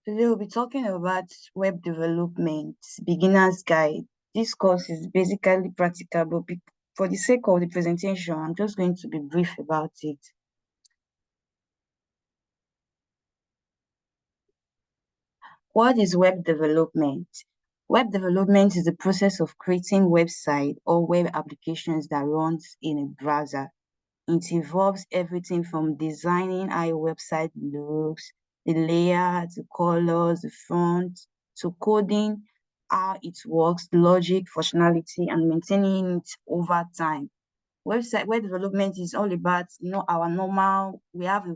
Today we'll be talking about web development, beginner's guide. This course is basically practical, but for the sake of the presentation, I'm just going to be brief about it. What is web development? Web development is the process of creating website or web applications that runs in a browser. It involves everything from designing how a website looks, the layout, the colors, the font, to coding, how it works, logic, functionality, and maintaining it over time. Web development is all about, our normal, we have a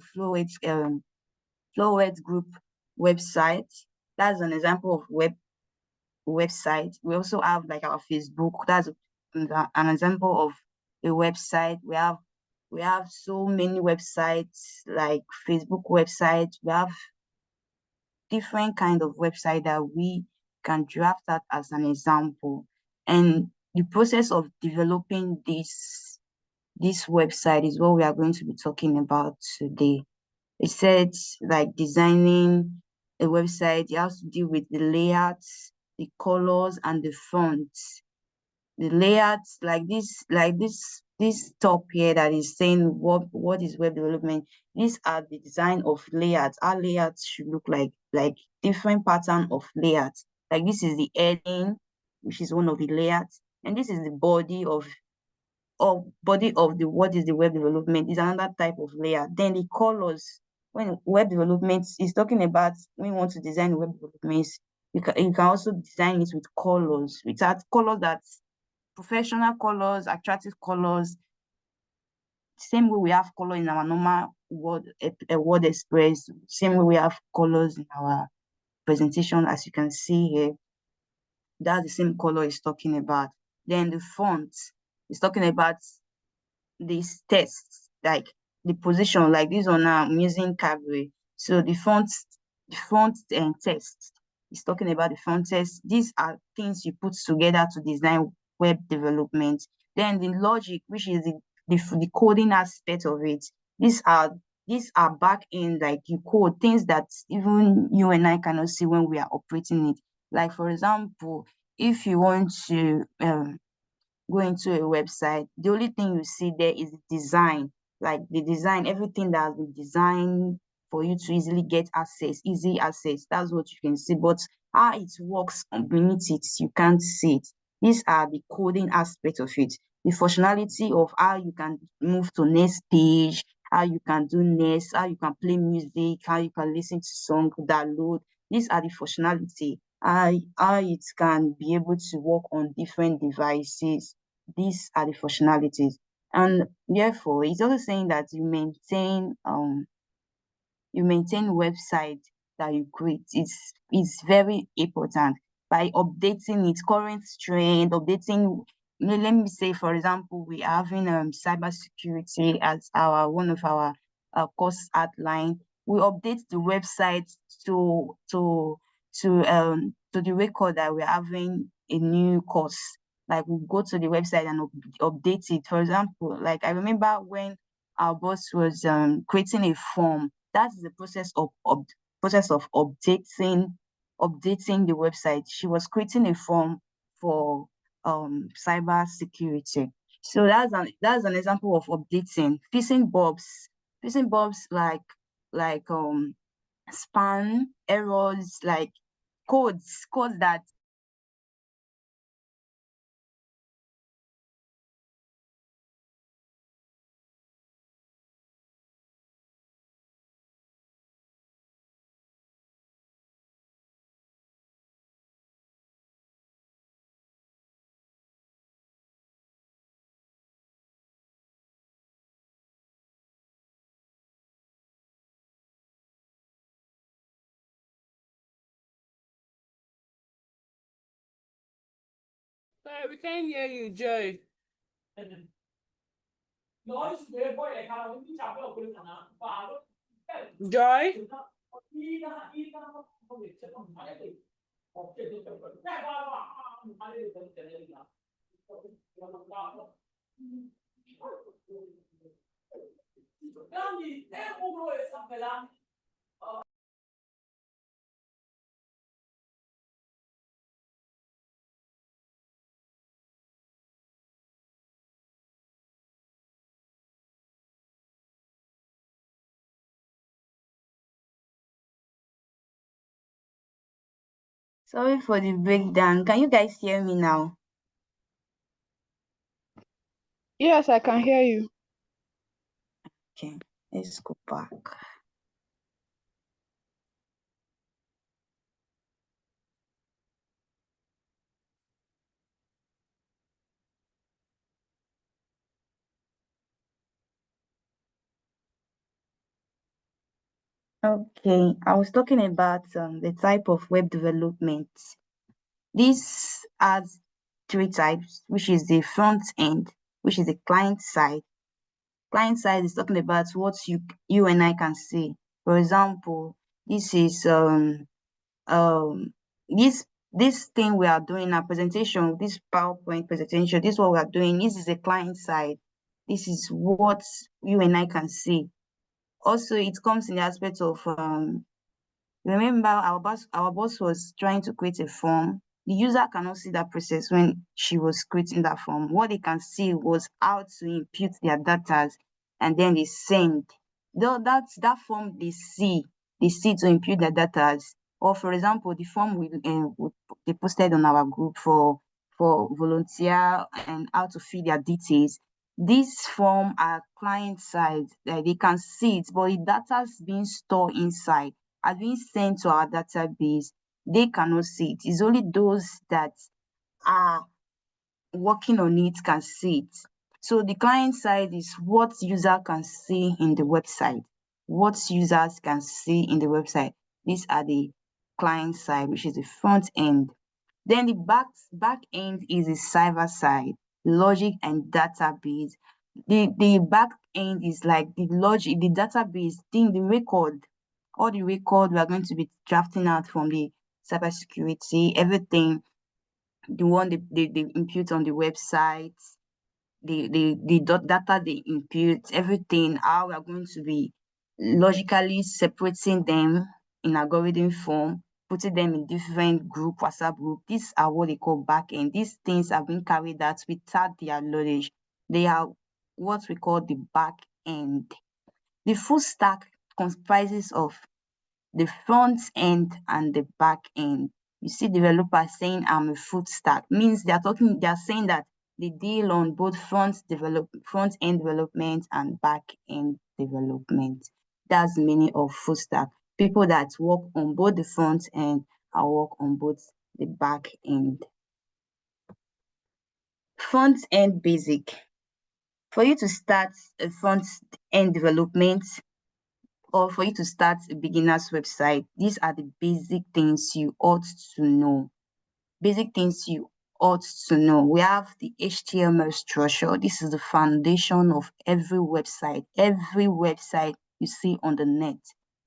Flowealth group website. That's an example of website. We also have like our Facebook. That's an example of a website. We have so many websites like Facebook websites. We have different kind of website that we can draft that as an example. And the process of developing this website is what we are going to be talking about today. It said like designing a website, it has to deal with the layouts, the colors, and the fonts. The layouts, this top here that is saying what is web development. These are the design of layouts. Our layouts should look like different pattern of layouts. Like this is the heading, which is one of the layouts, and this is the body of the what is the web development is another type of layout. Then the colors, when web development is talking about when you want to design web development, you can also design it with colors, colors that professional colors, attractive colors. Same way we have color in our normal word express, same way we have colors in our presentation, as you can see here. That's the same color it's talking about. Then the font is talking about this text, like the position, like this one now I'm using Calgary. So the font and text is talking about the font text. These are things you put together to design web development. Then the logic, which is the coding aspect of it. These are back in, like you code things that even you and I cannot see when we are operating it. Like for example, if you want to go into a website, the only thing you see there is the design, like the design, everything that has been designed for you to easily get access, easy access. That's what you can see. But how it works beneath it, you can't see it. These are the coding aspect of it. The functionality of how you can move to next page, how you can do next, how you can play music, how you can listen to song, download. These are the functionality. How it can be able to work on different devices. These are the functionalities. And therefore, it's also saying that you maintain website that you create. It's very important by updating its current trend, updating. Let me say, for example, we are having cybersecurity as our one of our course outline. We update the website to the record that we're having a new course. Like we go to the website and update it. For example, like I remember when our boss was creating a form. That's the process of updating the website. She was creating a form for cyber security. So that's an example of updating. Fixing bugs like spam errors, like codes that We can't hear you, Joy. Joy? Sorry for the breakdown. Can you guys hear me now? Yes, I can hear you. Okay, let's go back. Okay, I was talking about the type of web development. This has three types, which is the front end, which is the client side. Client side is talking about what you and I can see. For example, this is um this this thing we are doing, our presentation, this PowerPoint presentation, this is what we are doing. This is the client side. This is what you and I can see. Also, it comes in the aspect of remember, our boss was trying to create a form. The user cannot see that process when she was creating that form. What they can see was how to input their data and then they send. Though that's that form they see to input their data. Or for example, the form they posted on our group for volunteer and how to fill their details. This form are client side, they can see it, but the data is being stored inside are being sent to our database. They cannot see it. It's only those that are working on it can see it. So the client side is what user can see in the website. What users can see in the website. These are the client side, which is the front end. Then the back end is the server side, logic and database. The back end is like the logic, the database thing, the record, all the record we are going to be drafting out from the cybersecurity, everything, the one they impute on the website, the data they impute, everything, how we are going to be logically separating them in algorithm form, putting them in different group, WhatsApp group. These are what they call backend. These things have been carried out without their knowledge. They are what we call the back end. The full stack comprises of the front end and the back end. You see developers saying I'm a full stack, means they are saying that they deal on both front end development and back end development. That's the meaning of full stack. People that work on both the front end and work on both the back end. Front end basic. For you to start a front end development, or for you to start a beginner's website, these are the basic things you ought to know. Basic things you ought to know. We have the HTML structure. This is the foundation of every website. Every website you see on the net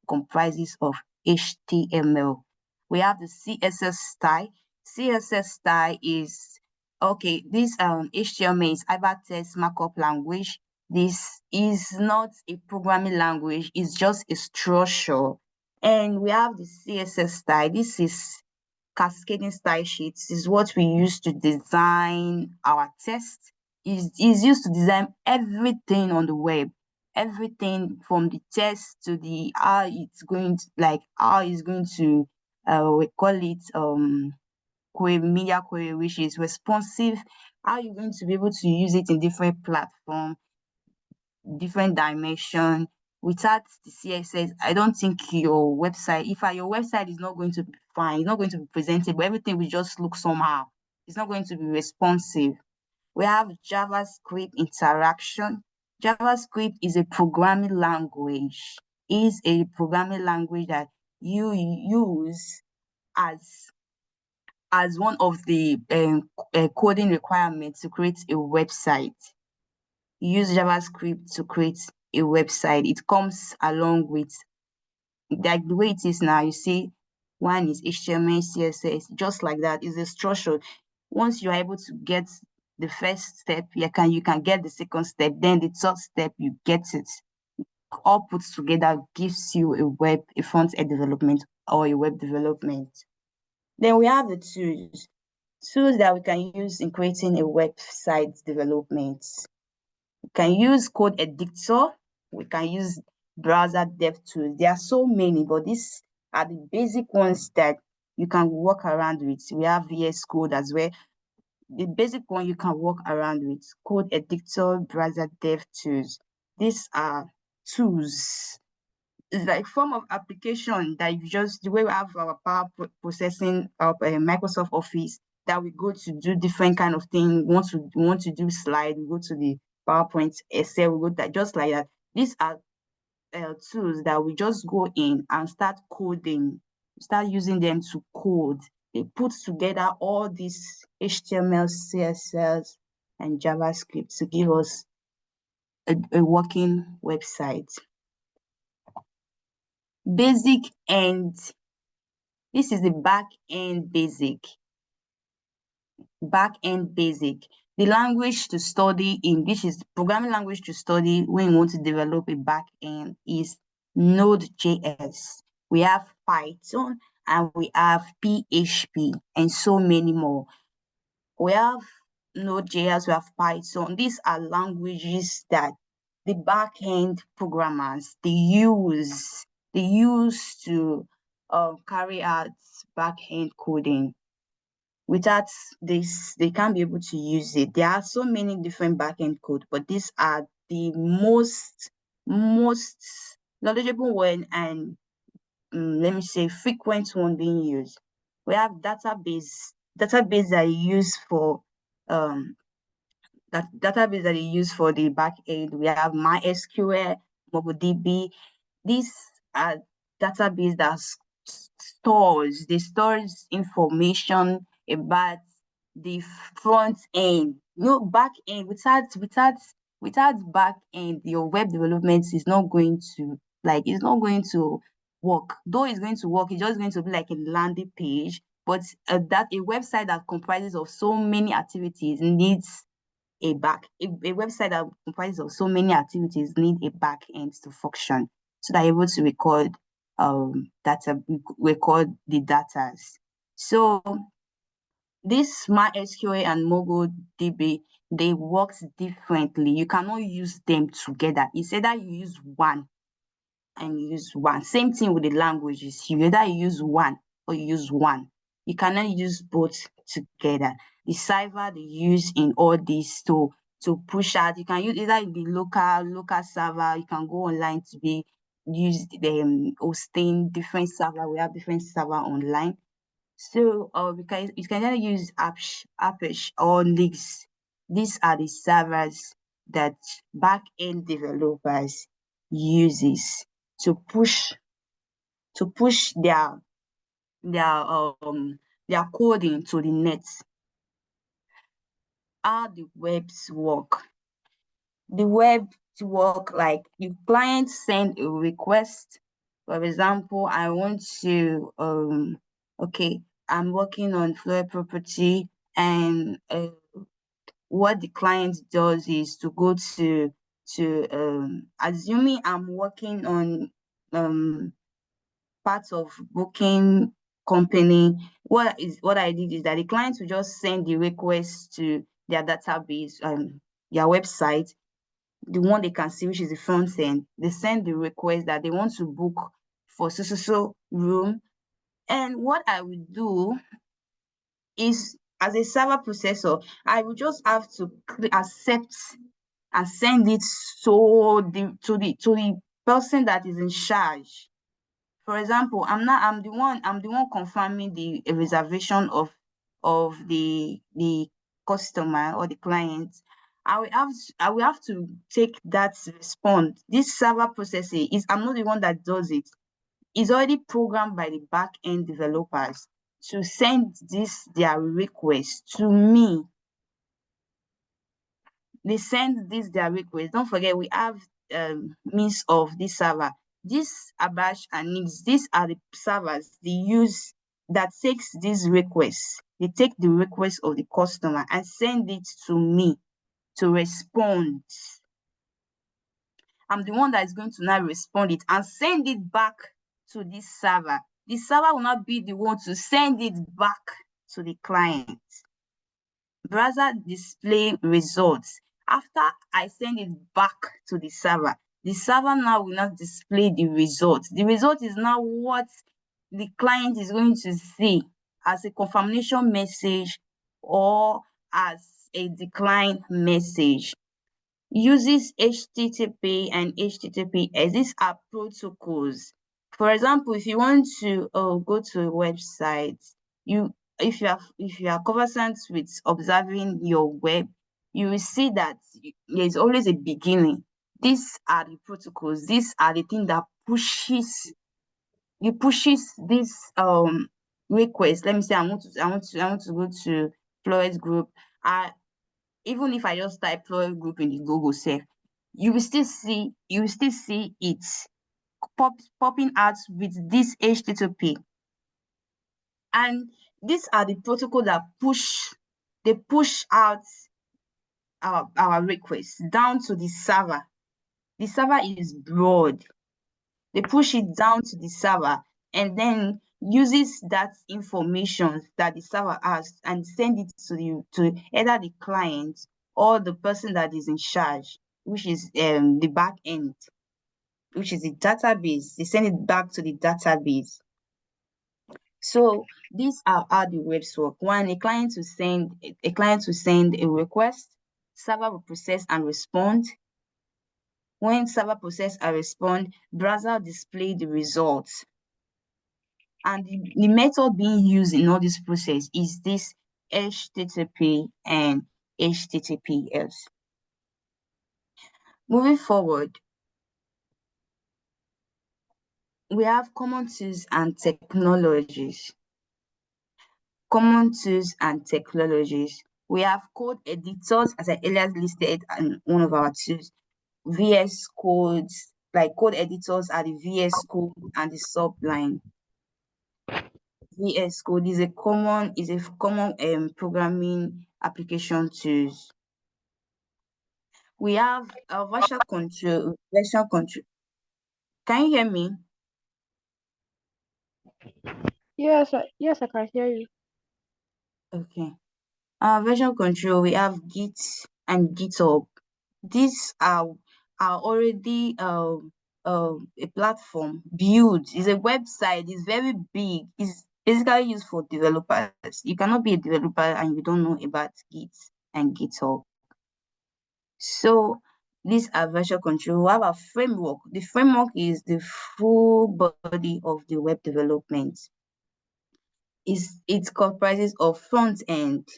comprises of HTML. We have the CSS style. CSS style is okay. This HTML is hypertext markup language. This is not a programming language, it's just a structure. And we have the CSS style. This is cascading style sheets. This is what we use to design our tests. Is used to design everything on the web. Everything from the test to the how it's going to we call it query, media query, which is responsive, how you're going to be able to use it in different platforms, different dimension. Without the CSS, I don't think your website, your website is not going to be fine, it's not going to be presentable, everything will just look somehow. It's not going to be responsive. We have JavaScript interaction. JavaScript is a programming language. Is a programming language that you use as one of the coding requirements to create a website. Use JavaScript to create a website. It comes along with, like the way it is now, you see, one is HTML, CSS, just like that. Is a structure. Once you are able to get the first step, you can get the second step, then the third step, you get it. All put together gives you a front end development or a web development. Then we have the tools that we can use in creating a website development. We can use code editor, we can use browser dev tools. There are so many, but these are the basic ones that you can work around with. We have VS Code as well. The basic one you can work around with: code editor, browser dev tools. These are tools. It's like form of application that you just, the way we have our power processing of Microsoft Office, that we go to do different kind of thing. Want to do slide, we go to the PowerPoint, Excel, we go that, just like that. These are tools that we just go in and start coding, start using them to code. They put together all these HTML, CSS, and JavaScript to give us a working website. Basic and this is the back end basic. Back end basic. The language to study in, which is programming language to study when you want to develop a back end, is Node.js. We have Python and we have PHP and so many more. We have Node.js, we have Python. These are languages that the back-end programmers they use to carry out back-end coding. Without this, they can't be able to use it. There are so many different back-end code, but these are the most knowledgeable one and let me say frequent one being used. We have database that you use for that database that you use for the back end. We have MySQL, MongoDB. These are database that stores information about the front end. No back end. Without back end, your web development is not going to work. Though it's going to work, it's just going to be like a landing page. But that a website that comprises of so many activities needs a website that comprises of so many activities need a back end to function, so that you're able to record the data. So this MySQL and MongoDB, they work differently. You cannot use them together. It's either you use one and use one. Same thing with the languages. You either use one or you use one. You cannot use both together. The server they use in all these to push out, you can use either the local server. You can go online to be use the hosting different server. We have different server online. So you can either use Apache or Nix. These are the servers that back-end developers uses to push their coding to the net. How the webs work. The web to work like the client send a request. For example, I want to okay, I'm working on Flowealth property, and what the client does is to go to assuming I'm working on part of booking company. What I did is that the client will just send the request to their database, their website, the one they can see, which is the front end. They send the request that they want to book for so room. And what I will do is, as a server processor, I will just have to accept and send it to the person that is in charge. For example, I'm the one confirming the reservation of the customer or the client. I will have to take that response. This server processing is, I'm not the one that does it. It's already programmed by the back end developers to send their request to me. They send their request. Don't forget, we have means of this server. This Apache and Nix, these are the servers they use that takes these requests. They take the request of the customer and send it to me to respond. I'm the one that is going to now respond it and send it back to this server. The server will not be the one to send it back to the client. Browser display results. After I send it back to the server now will not display the result. The result is now what the client is going to see as a confirmation message or as a decline message. Uses HTTP and HTTPS. These are protocols. For example, if you want to go to a website, if you are conversant with observing your web, you will see that there's always a beginning. These are the protocols. These are the things that pushes this request. Let me say I want to go to Flowealth group. Even if I just type Flowealth group in the Google search, you will still see it popping out with this HTTP. And these are the protocol that push out our requests down to the server. The server is broad. They push it down to the server and then uses that information that the server has and send it to either the client or the person that is in charge, which is the back end, which is the database. They send it back to the database. So these are how the webs work. One, a client will send a request, server will process and respond. When server process and respond, browser display the results. And the method being used in all this process is this HTTP and HTTPS. Moving forward, we have common tools and technologies. Common tools and technologies. We have code editors, as I earlier listed, and one of our tools. VS codes, like code editors are the VS Code and the Sublime. VS Code is a common programming application tools. We have a version control. Can you hear me? Yes, I can hear you. Okay. Version control, we have Git and GitHub. These are already a platform built. It's a website. It's very big. It's basically used for developers. You cannot be a developer and you don't know about Git and GitHub. So these are version control. We have a framework. The framework is the full body of the web development. It comprises of front end,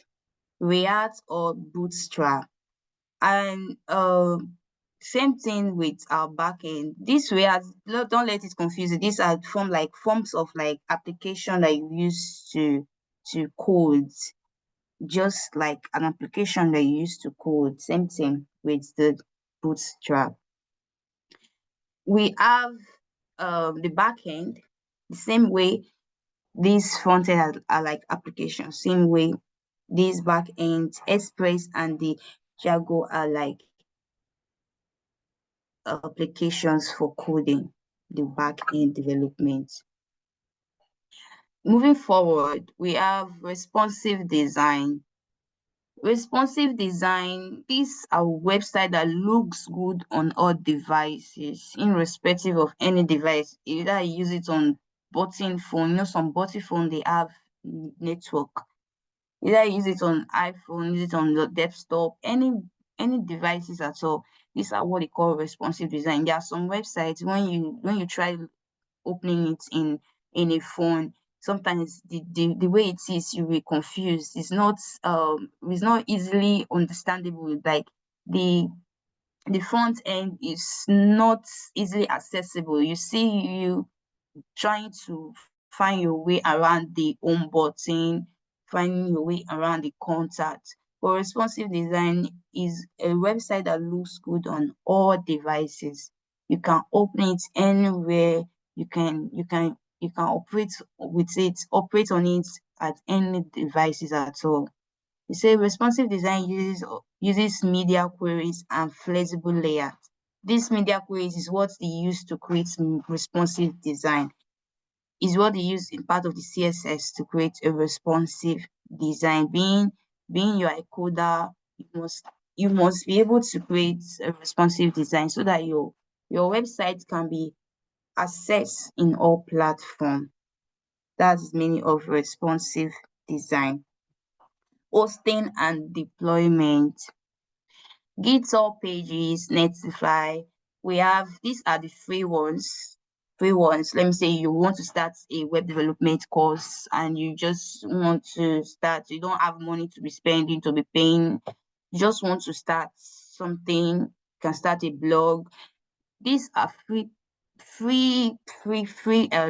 React or Bootstrap. And same thing with our backend. This React, don't let it confuse you. These are forms of like application that you use to code, just like an application that you use to code. Same thing with the Bootstrap. We have the backend, the same way these front end are like applications, same way these back end, Express and the Django are like applications for coding, the back end development. Moving forward, we have responsive design. Responsive design, these are website that looks good on all devices, irrespective of any device. Either you use it on button phone, some button phone they have network. Either use it on iPhone, use it on your desktop, any devices at all. These are what they call responsive design. There are some websites when you try opening it in a phone, sometimes the way it is, you will confused. It's not easily understandable. Like the front end is not easily accessible. You see you trying to find your way around the home button, finding your way around the contact. But responsive design is a website that looks good on all devices. You can open it anywhere. You can operate with it, operate on it at any devices at all. You say responsive design uses media queries and flexible layout. This media queries is what they use to create responsive design. Is what they use in part of the CSS to create a responsive design. Being you are a coder, you must be able to create a responsive design so that your website can be accessed in all platforms. That's the meaning of responsive design. Hosting and deployment. GitHub pages, Netlify. We have, these are the free ones. Free ones. Let me say you want to start a web development course and you just want to start, you don't have money to be spending, to be paying, you just want to start something, you can start a blog. These are free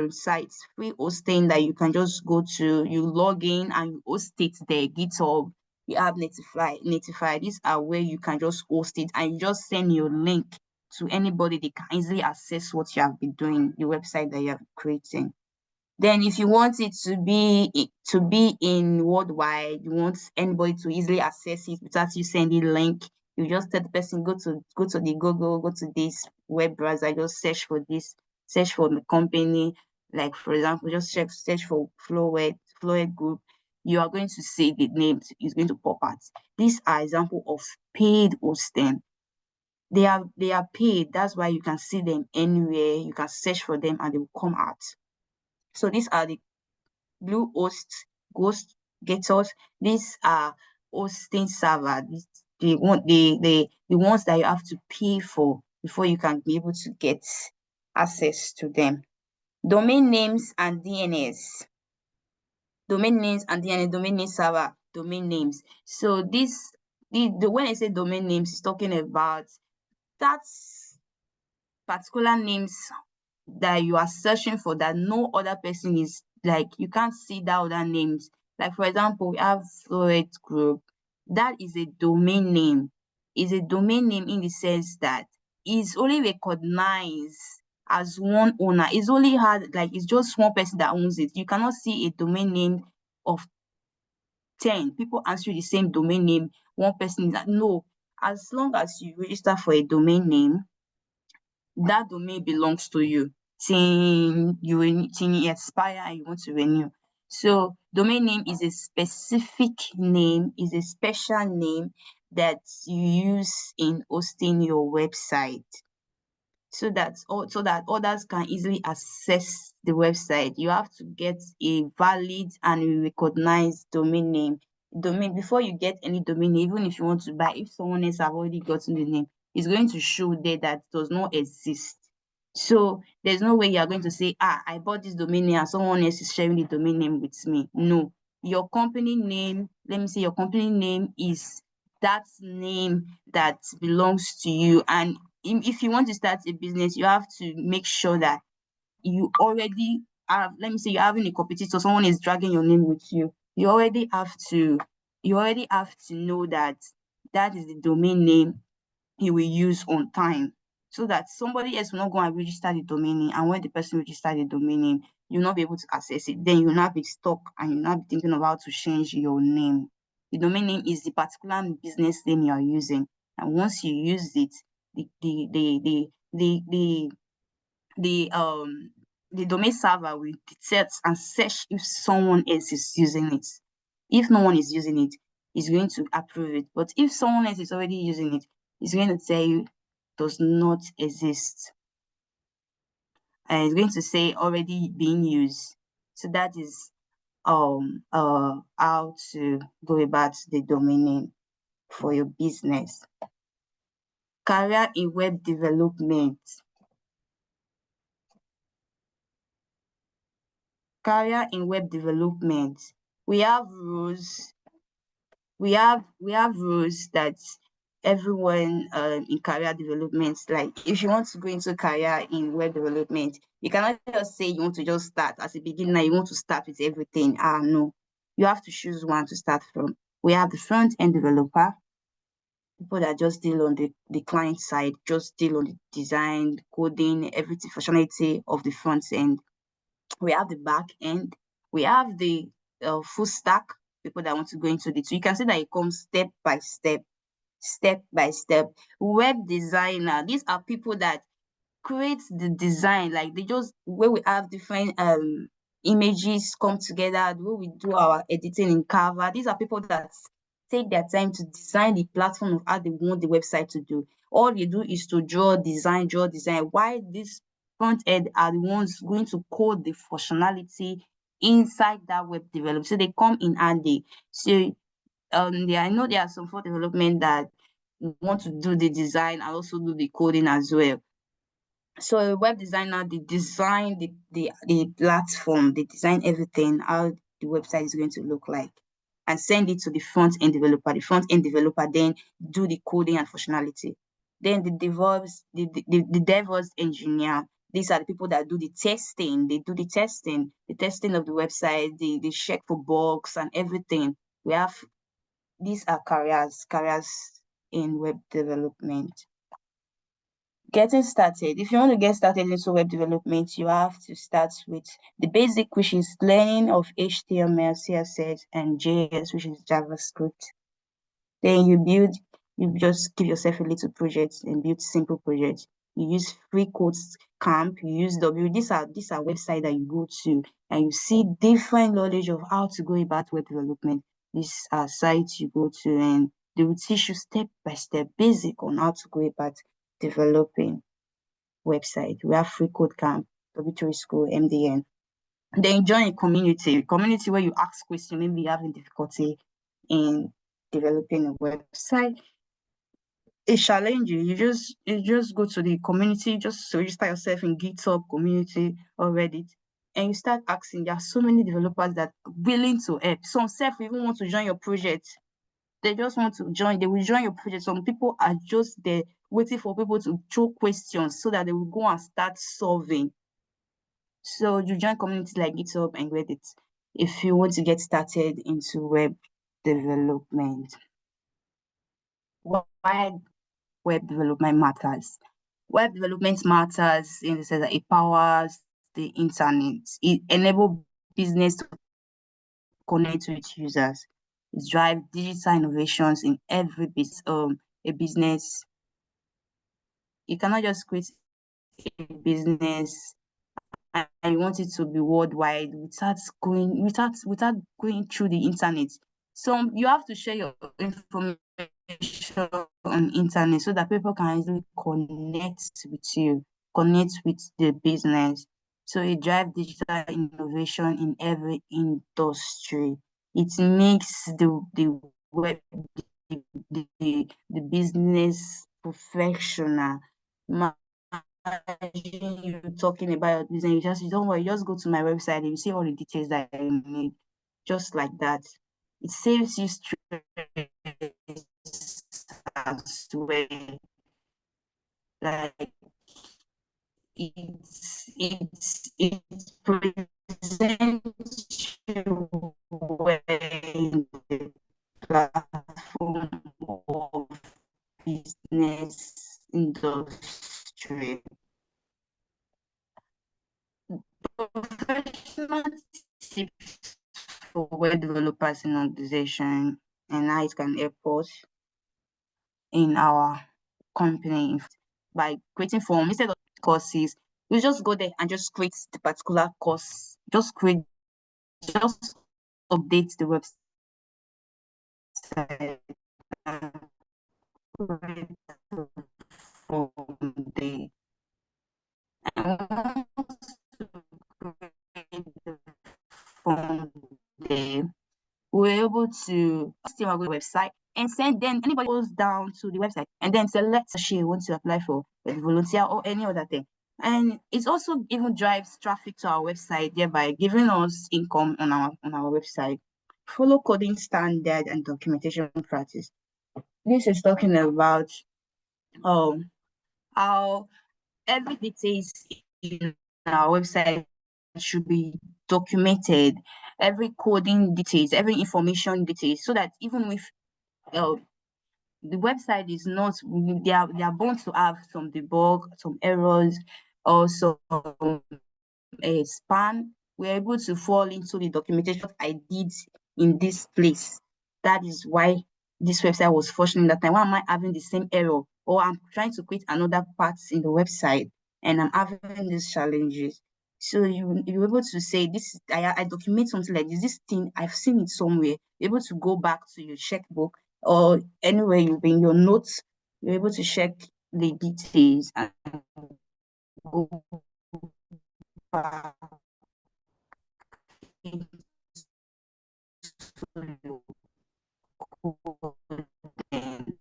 sites, free hosting that you can just go to, you log in and you host it there. GitHub, you have Netlify. These are where you can just host it and you just send your link to anybody. They can easily access what you have been doing, the website that you are creating. Then if you want it to be in worldwide, you want anybody to easily access it without you sending link, you just tell the person, go to the Google, go to this web browser, just search for this, search for the company. Like for example, just search for Flowealth Group. You are going to see the name is going to pop out. These are example of paid hosting. They are paid. That's why you can see them anywhere. You can search for them and they will come out. So these are the Bluehost, Ghost, Gatos. These are hosting server. The ones that you have to pay for before you can be able to get access to them. Domain names and DNS. Domain names and DNS, domain name server, domain names. So this when I say domain names, it's talking about that particular names that you are searching for that no other person is, like you can't see that other names. Like for example, we have Flowealth Group. That is a domain name. Is a domain name in the sense that is only recognized as one owner. It's only had, like it's just one person that owns it. You cannot see a domain name of 10 people answer the same domain name. One person is like, no. As long as you register for a domain name, that domain belongs to you till you expire and you want to renew. So domain name is a specific name, is a special name that you use in hosting your website, so that others can easily access the website. You have to get a valid and recognized domain name. Before you get any domain name, even if you want to buy, if someone else have already gotten the name, it's going to show there that does not exist. So there's no way you are going to say, I bought this domain name and someone else is sharing the domain name with me. No, your company name, let me say your company name is that name that belongs to you. And if you want to start a business, you have to make sure that you already have, let me say you're having a competitor, someone is dragging your name with you. You already have to know that that is the domain name you will use on time, so that somebody else will not go and register the domain name, and when the person registers the domain name, you'll not be able to access it. Then you'll not be stuck and you'll not be thinking of how to change your name. The domain name is the particular business name you are using, and once you use it, the domain server will detect and search if someone else is using it. If no one is using it, it's going to approve it. But if someone else is already using it, it's going to tell you does not exist. And it's going to say already being used. So that is how to go about the domain name for your business. Career in web development. Career in web development. We have rules. We have rules that everyone in career development, like if you want to go into career in web development, you cannot just say you want to just start as a beginner, you want to start with everything. No, you have to choose one to start from. We have the front-end developer, people that just deal on the client side, just deal on the design, coding, everything, functionality of the front end. We have the back end. We have the full stack, people that want to go into the two. You can see that it comes step by step. Web designer, these are people that create the design, like they just, where we have different images come together, the way we do our editing in Canva. These are people that take their time to design the platform of how they want the website to do. All they do is to draw design. Why this front end are the ones going to code the functionality, inside that web development. So they come in handy. So I know there are some for development that want to do the design and also do the coding as well. So a web designer, they design the platform, they design everything, how the website is going to look like, and send it to the front end developer. The front end developer then do the coding and functionality. Then the DevOps engineer, these are the people that do the testing. They do the testing of the website, they check for bugs and everything. We have These are careers in web development. Getting started. If you want to get started into web development, you have to start with the basic, which is learning of HTML, CSS, and JS, which is JavaScript. Then you just give yourself a little project and build simple projects. You use free codes camp, you use these are websites that you go to and you see different knowledge of how to go about web development. These are sites you go to and they will teach you step by step basic on how to go about developing website. We have free code camp, W3 school, MDN. Then join a community where you ask questions, maybe you're having difficulty in developing a website. It's challenging. You just go to the community, just register yourself in GitHub community or Reddit, and you start asking. There are so many developers that are willing to help. Some self even want to join your project. They just want to join. They will join your project. Some people are just there waiting for people to throw questions so that they will go and start solving. So you join communities like GitHub and Reddit if you want to get started into web development. Why web development matters? Web development matters in the sense that it powers the internet. It enables business to connect with users. It drives digital innovations in every a business. You cannot just create a business and you want it to be worldwide without going through the internet. So you have to share your information on internet so that people can easily connect with you, connect with the business. So it drives digital innovation in every industry. It makes the web the business professional. Imagine you talking about your business, you don't worry, just go to my website and you see all the details that you need. Just like that. It saves you stress as well. Like it presents you well in the platform of business industry. Professional tips for web developers in organization and how it can help us in our company by creating form instead of courses. You just go there and just create the particular course. Just update the website and create the form there. And once you create the form there, we're able to still our website and send then anybody goes down to the website and then select she wants to apply for a volunteer or any other thing. And it also even drives traffic to our website, thereby giving us income on our website. Follow coding standard and documentation practice. This is talking about how every details in our website should be documented, every coding details, every information details, so that even if the website is not, they are bound to have some debug, some errors, or some spam, we're able to fall into the documentation I did in this place. That is why this website was functioning that time. Why am I having the same error? Or I'm trying to create another part in the website and I'm having these challenges. So you're able to say this, I document something like this thing, I've seen it somewhere. You're able to go back to your checkbook or anywhere you've been your notes, you're able to check the details and go back your code, and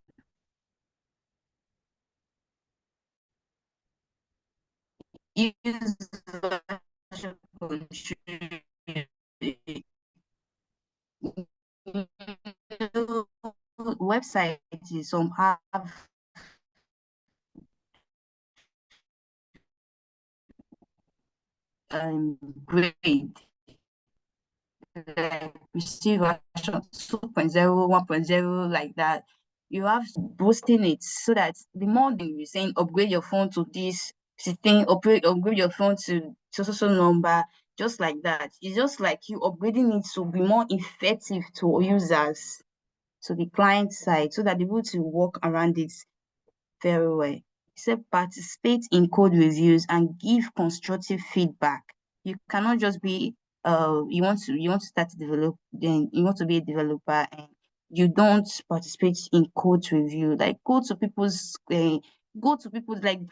use version control. Websites, some have grade, like receive version 2.0, 1.0, like that. You have to boosting it so that the more you're saying upgrade your phone to this thing, upgrade your phone to so number, just like that. It's just like you upgrading it to be more effective to users, to the client side, so that they're able to work around it very well. Say participate in code reviews and give constructive feedback. You cannot just be you want to start to develop, then you want to be a developer and you don't participate in code review. Like go to people's, like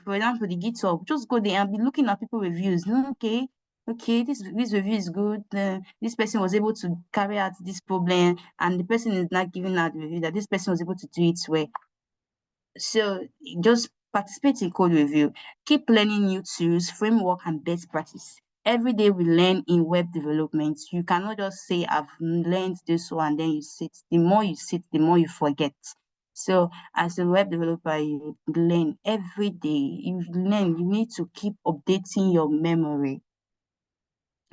for example the GitHub, just go there and be looking at people reviews. No, okay, this review is good. This person was able to carry out this problem, and the person is not giving out the review that this person was able to do it well. So just participate in code review. Keep learning new tools, framework, and best practice. Every day we learn in web development. You cannot just say, I've learned this one, and then you sit. The more you sit, the more you forget. So as a web developer, you learn every day. You learn, you need to keep updating your memory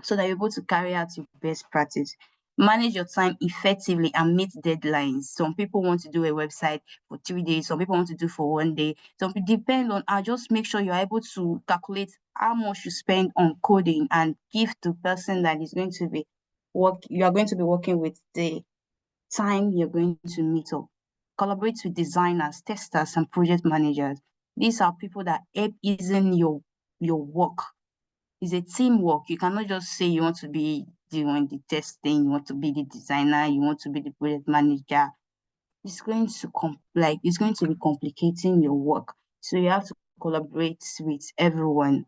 so that you're able to carry out your best practice. Manage your time effectively and meet deadlines. Some people want to do a website for 3 days, some people want to do for 1 day. Some people depend on, just make sure you're able to calculate how much you spend on coding and give the person that is going to be you are going to be working with the time you're going to meet up. Collaborate with designers, testers, and project managers. These are people that help easing your work. It's a teamwork. You cannot just say you want to be doing the testing, you want to be the designer, you want to be the project manager. It's going to it's going to be complicating your work. So you have to collaborate with everyone.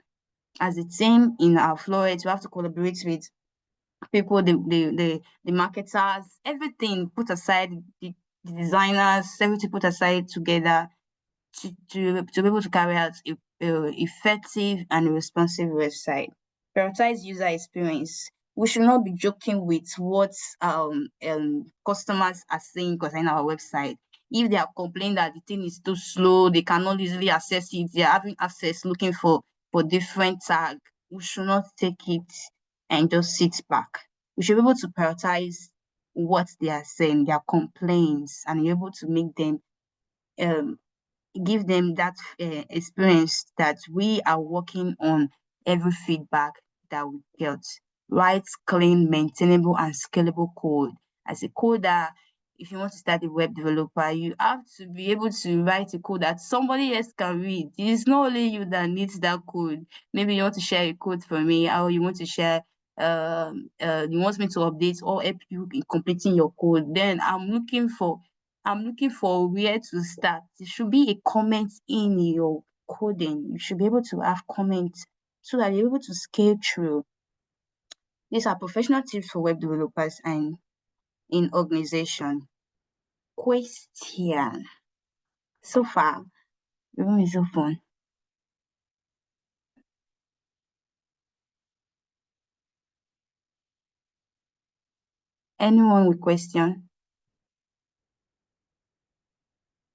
As a team in our Flowealth, you have to collaborate with people, the marketers, everything put aside, the designers, everything put aside together to be able to carry out a effective and responsive website. Prioritize user experience. We should not be joking with what customers are saying concerning our website. If they are complaining that the thing is too slow, they cannot easily access it, they are having access looking for different tag, we should not take it and just sit back. We should be able to prioritize what they are saying, their complaints, and be able to make them um give them that experience that we are working on every feedback that we get. Write clean, maintainable, and scalable code. As a coder, if you want to start a web developer, you have to be able to write a code that somebody else can read. It is not only you that needs that code. Maybe you want to share a code for me, or you want to share you want me to update or help you in completing your code. Then I'm looking for where to start. There should be a comment in your coding. You should be able to have comments so that you're able to scale through. These are professional tips for web developers and in organization. Question. So far, the room is open. Anyone with question?